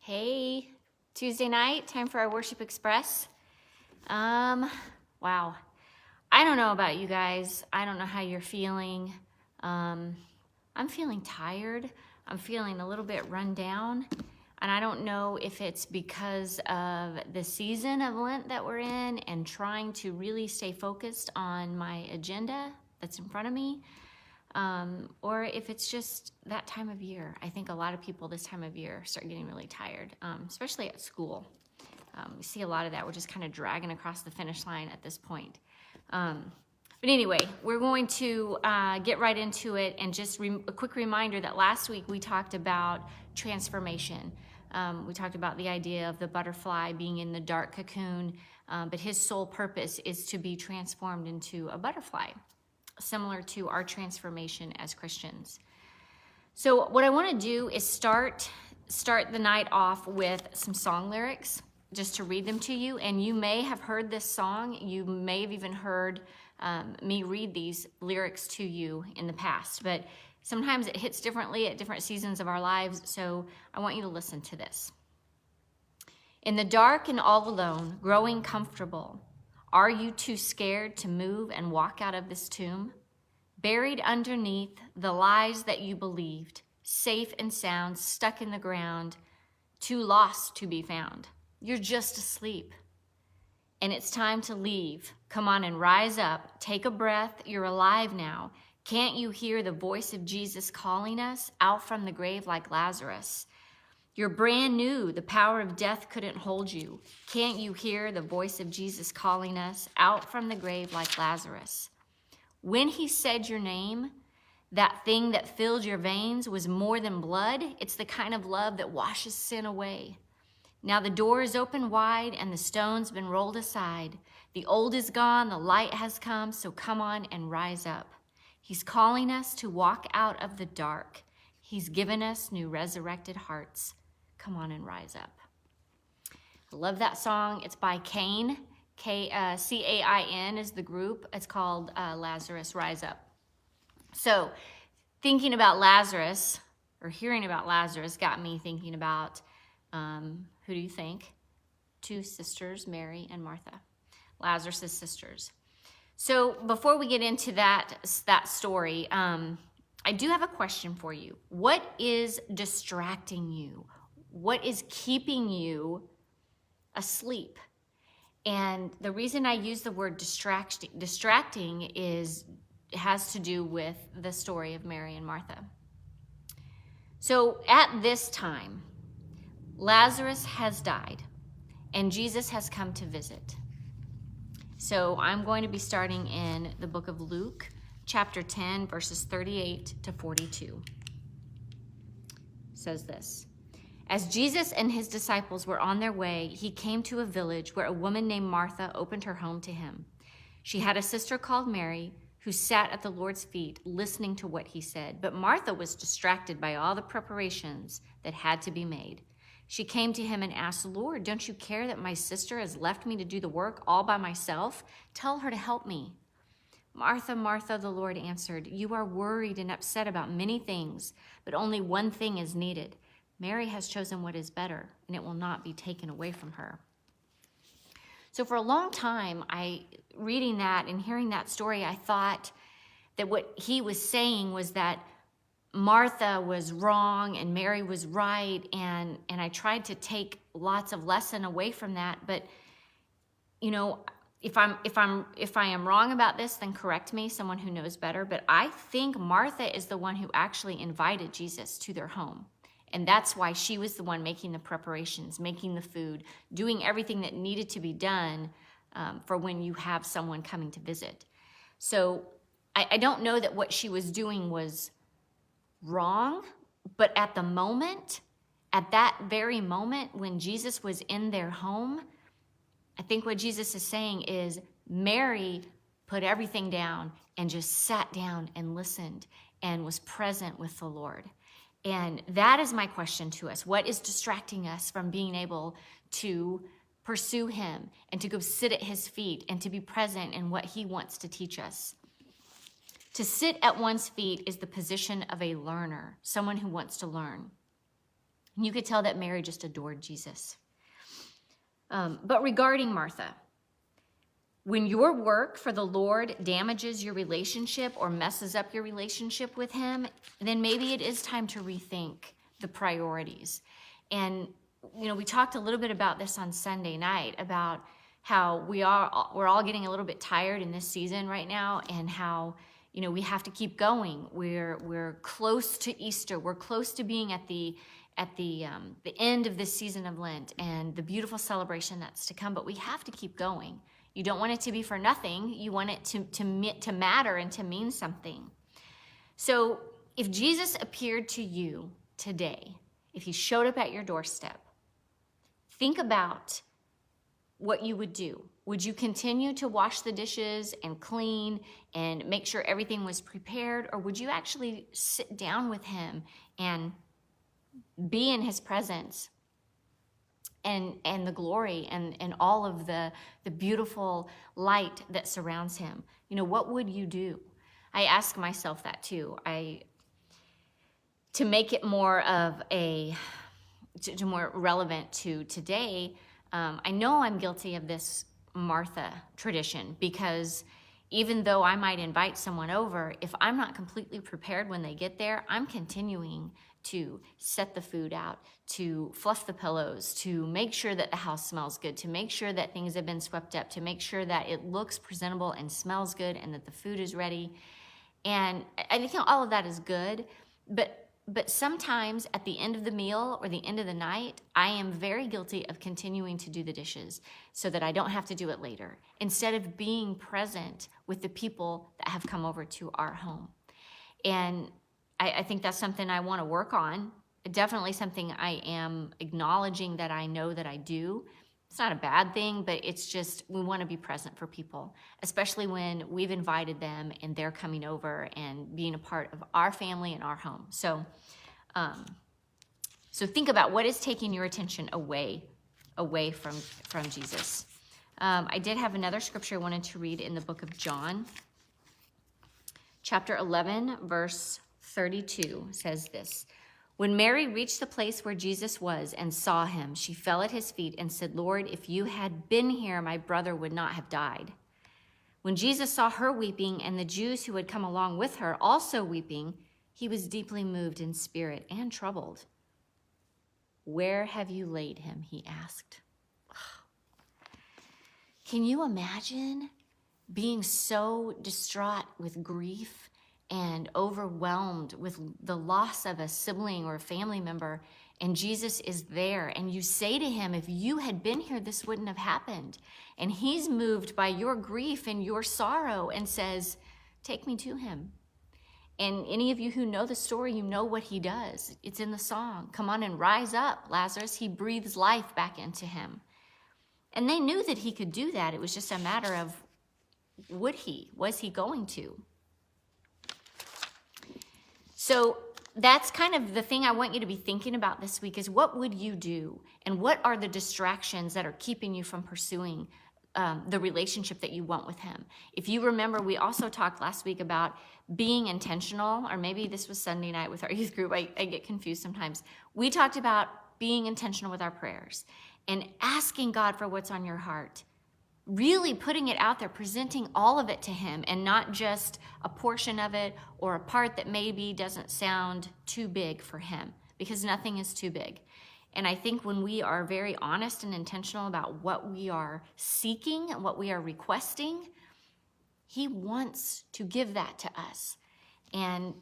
Hey, Tuesday night, time for our Worship Express. Wow. I don't know about you guys. I don't know how you're feeling. I'm feeling tired. I'm feeling a little bit run down. And I don't know if it's because of the season of Lent that we're in and trying to really stay focused on my agenda that's in front of me. Or if it's just that time of year. I think a lot of people this time of year start getting really tired, especially at school. We see a lot of that. We're just kind of dragging across the finish line at this point. But anyway, we're going to get right into it, and just a quick reminder that last week we talked about transformation. We talked about the idea of the butterfly being in the dark cocoon, but his sole purpose is to be transformed into a butterfly, similar to our transformation as Christians. So what I want to do is start the night off with some song lyrics, just to read them to you. And you may have heard this song. You may have even heard me read these lyrics to you in the past, but sometimes it hits differently at different seasons of our lives. So I want you to listen to this. In the dark and all alone, growing comfortable, are you too scared to move and walk out of this tomb? Buried underneath the lies that you believed, safe and sound, stuck in the ground, too lost to be found. You're just asleep. And it's time to leave. Come on and rise up. Take a breath. You're alive now. Can't you hear the voice of Jesus calling us out from the grave like Lazarus? You're brand new. The power of death couldn't hold you. Can't you hear the voice of Jesus calling us out from the grave like Lazarus? When he said your name, that thing that filled your veins was more than blood. It's the kind of love that washes sin away. Now the door is open wide and the stone's been rolled aside. The old is gone, the light has come, so come on and rise up. He's calling us to walk out of the dark. He's given us new resurrected hearts. Come on and rise up. I love that song. It's by Cain. Cain is the group. It's called Lazarus, Rise Up. So thinking about Lazarus, or hearing about Lazarus, got me thinking about, who do you think? Two sisters, Mary and Martha. Lazarus' sisters. So before we get into that story, I do have a question for you. What is distracting you? What is keeping you asleep? And the reason I use the word distracting has to do with the story of Mary and Martha. So at this time, Lazarus has died and Jesus has come to visit. So I'm going to be starting in the book of Luke, chapter 10, verses 38 to 42. It says this. As Jesus and his disciples were on their way, he came to a village where a woman named Martha opened her home to him. She had a sister called Mary who sat at the Lord's feet listening to what he said. But Martha was distracted by all the preparations that had to be made. She came to him and asked, Lord, don't you care that my sister has left me to do the work all by myself? Tell her to help me. Martha, Martha, the Lord answered, you are worried and upset about many things, but only one thing is needed. Mary has chosen what is better, and it will not be taken away from her. So for a long time, reading that and hearing that story, I thought that what he was saying was that Martha was wrong and Mary was right, and I tried to take lots of lesson away from that. But you know, if I am wrong about this, then correct me, someone who knows better. But I think Martha is the one who actually invited Jesus to their home. And that's why she was the one making the preparations, making the food, doing everything that needed to be done for when you have someone coming to visit. So I don't know that what she was doing was wrong, but at that very moment when Jesus was in their home, I think what Jesus is saying is Mary put everything down and just sat down and listened and was present with the Lord. And that is my question to us. What is distracting us from being able to pursue him and to go sit at his feet and to be present in what he wants to teach us? To sit at one's feet is the position of a learner, someone who wants to learn. You could tell that Mary just adored Jesus. But regarding Martha, when your work for the Lord damages your relationship or messes up your relationship with him, then maybe it is time to rethink the priorities. And, we talked a little bit about this on Sunday night, about how we're all getting a little bit tired in this season right now, and how, we have to keep going. We're close to Easter. We're close to being at the end of this season of Lent and the beautiful celebration that's to come, but we have to keep going. You don't want it to be for nothing. You want it to matter and to mean something. So if Jesus appeared to you today, if he showed up at your doorstep, think about what you would do. Would you continue to wash the dishes and clean and make sure everything was prepared? Or would you actually sit down with him and be in his presence and the glory and all of the beautiful light that surrounds him? What would you do? I ask myself that too. To make it more of to more relevant to today, I know I'm guilty of this Martha tradition, because even though I might invite someone over, if I'm not completely prepared when they get there, I'm continuing to set the food out, to fluff the pillows, to make sure that the house smells good, to make sure that things have been swept up, to make sure that it looks presentable and smells good and that the food is ready. And I think all of that is good, but sometimes at the end of the meal or the end of the night, I am very guilty of continuing to do the dishes so that I don't have to do it later, instead of being present with the people that have come over to our home. And I think that's something I want to work on. Definitely something I am acknowledging that I know that I do. It's not a bad thing, but it's just we want to be present for people, especially when we've invited them and they're coming over and being a part of our family and our home. So think about what is taking your attention away from Jesus. I did have another scripture I wanted to read in the book of John. Chapter 11, verse 32 says this: When Mary reached the place where Jesus was and saw him, she fell at his feet and said, Lord, if you had been here, my brother would not have died. When Jesus saw her weeping and the Jews who had come along with her also weeping, he was deeply moved in spirit and troubled. Where have you laid him? He asked. Can you imagine being so distraught with grief and overwhelmed with the loss of a sibling or a family member, and Jesus is there, and you say to him, if you had been here, this wouldn't have happened. And he's moved by your grief and your sorrow and says, take me to him. And any of you who know the story, you know what he does. It's in the song. Come on and rise up, Lazarus. He breathes life back into him. And they knew that he could do that. It was just a matter of, was he going to? So that's kind of the thing I want you to be thinking about this week, is what would you do? And what are the distractions that are keeping you from pursuing the relationship that you want with him? If you remember, we also talked last week about being intentional, or maybe this was Sunday night with our youth group. I get confused sometimes. We talked about being intentional with our prayers and asking God for what's on your heart. Really putting it out there, presenting all of it to him, and not just a portion of it or a part that maybe doesn't sound too big for him, because nothing is too big. And I think when we are very honest and intentional about what we are seeking and what we are requesting, he wants to give that to us. And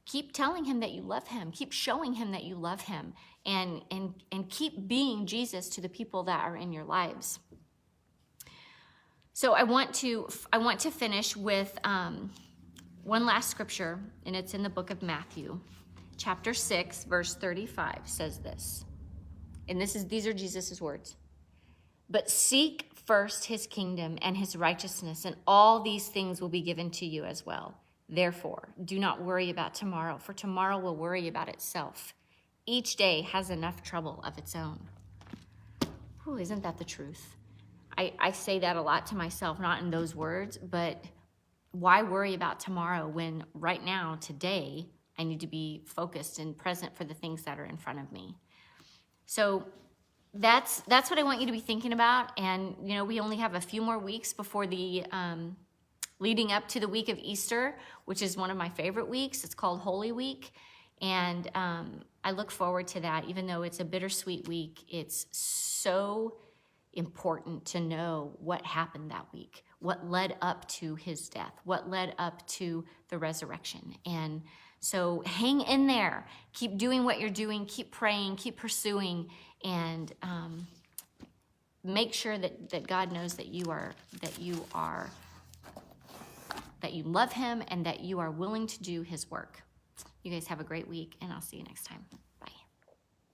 keep telling him that you love him, keep showing him that you love him, and keep being Jesus to the people that are in your lives. So I want to finish with one last scripture, and it's in the book of Matthew. Chapter 6, verse 35 says this. And these are Jesus' words. But seek first his kingdom and his righteousness, and all these things will be given to you as well. Therefore, do not worry about tomorrow, for tomorrow will worry about itself. Each day has enough trouble of its own. Ooh, isn't that the truth? I say that a lot to myself, not in those words, but why worry about tomorrow when right now, today, I need to be focused and present for the things that are in front of me. So that's what I want you to be thinking about. And, you know, we only have a few more weeks before the leading up to the week of Easter, which is one of my favorite weeks. It's called Holy Week. And I look forward to that. Even though it's a bittersweet week, it's so important to know what happened that week, what led up to his death, what led up to the resurrection. And so hang in there, keep doing what you're doing, keep praying, keep pursuing, and make sure that God knows that you love him and that you are willing to do his work. You guys have a great week, and I'll see you next time.